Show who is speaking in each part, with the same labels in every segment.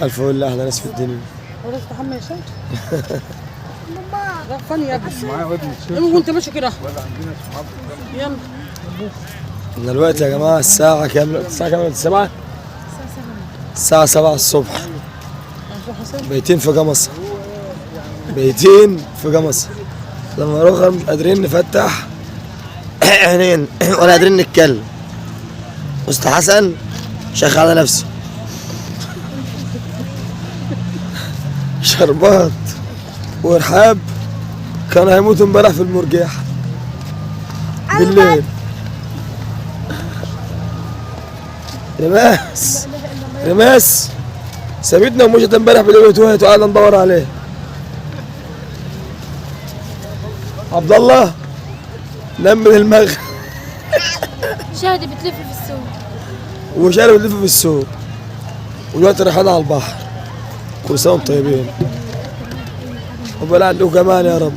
Speaker 1: الف لله احلى ناس في الدنيا.
Speaker 2: ولا تتحمل يا شيخ. لا فن يا ابني معايا ودني وانت ماشي كده. يلا
Speaker 1: احنا دلوقتي يا جماعه الساعه كام؟ الساعه كام؟ 7. الساعه 7 الصبح. بايتين في جمصة. بايتين في جمصة. لما نروح مش قادرين نفتح عينين ولا قادرين نتكلم. أستاذ حسن شيخ على نفسه. شربات وارحاب كان هيموت امبارح في المرجيحة بالليل. رماس سابتنا ومشت امبارح بالليل وتوهت وقعدنا ندور عليه. عبد الله نام من المغرب.
Speaker 3: شادي بتلف في السوق
Speaker 1: وشارب بتلف في السوق ودلوقتي رايحين على البحر. كل سنه وانتم طيبين ربنا عندكم كمان يا رب.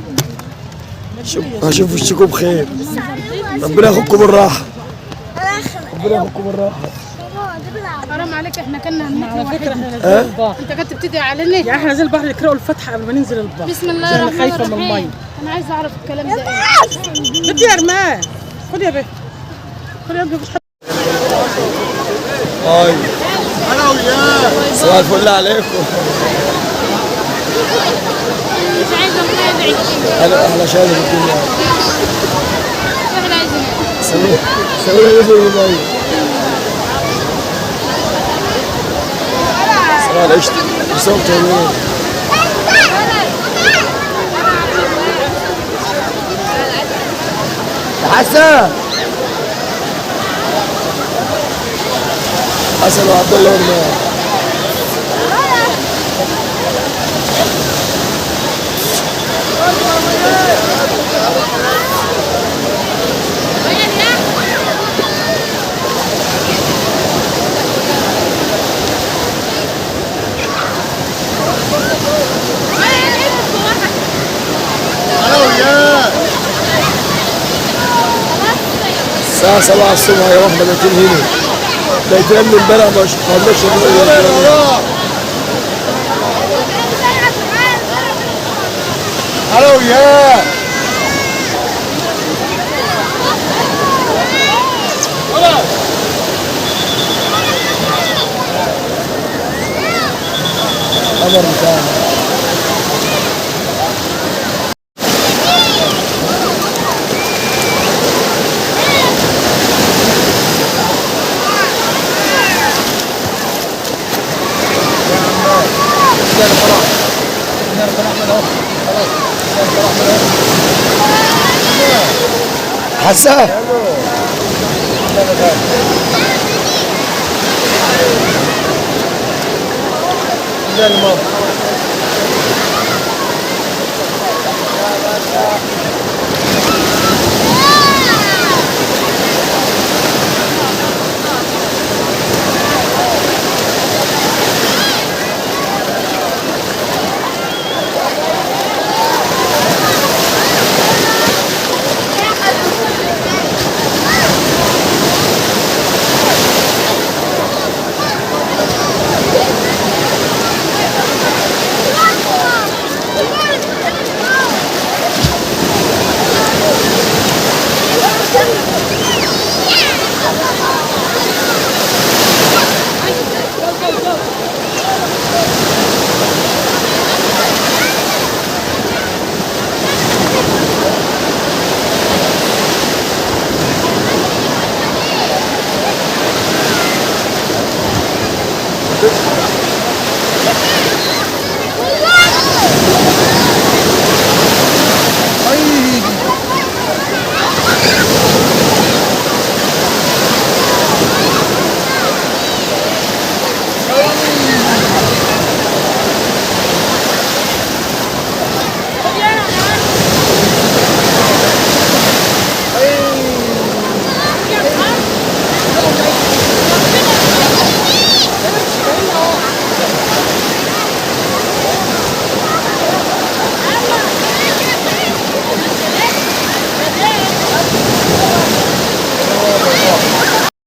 Speaker 1: هشوف وشكم بخير. ربنا ياخدكم بالراحه. ربنا ياخدكم بالراحه.
Speaker 3: حرام عليك احنا كنا
Speaker 2: على فكره احنا نازلين البحر.
Speaker 3: انت كنت بتدعي علينا
Speaker 2: يعني احنا نازلين البحر نقرأوا الفاتحه قبل ما ننزل البحر.
Speaker 3: بسم الله الرحمن
Speaker 2: خايفه
Speaker 3: الرحيم.
Speaker 2: من الميه.
Speaker 3: انا عايزه اعرف الكلام ده ايه.
Speaker 2: بدي يا رمان خد يا بيه خد يا ابني. مفيش حد.
Speaker 1: هاي انا وياك صباح الفل عليكم.
Speaker 3: مش عايزه ندعي.
Speaker 1: انا احلى شاي في الدنيا.
Speaker 3: احنا عايزين
Speaker 1: سوي يوزر المي. صباح القشطه. كل سنه وانتم طيبين. حسن حسن وعبد الله ورمان. الساعة 7 الصبح يا واحدة بايتين هنا. بايتين من امبارح ما خلصش الو يا قمر بتاعنا. حسن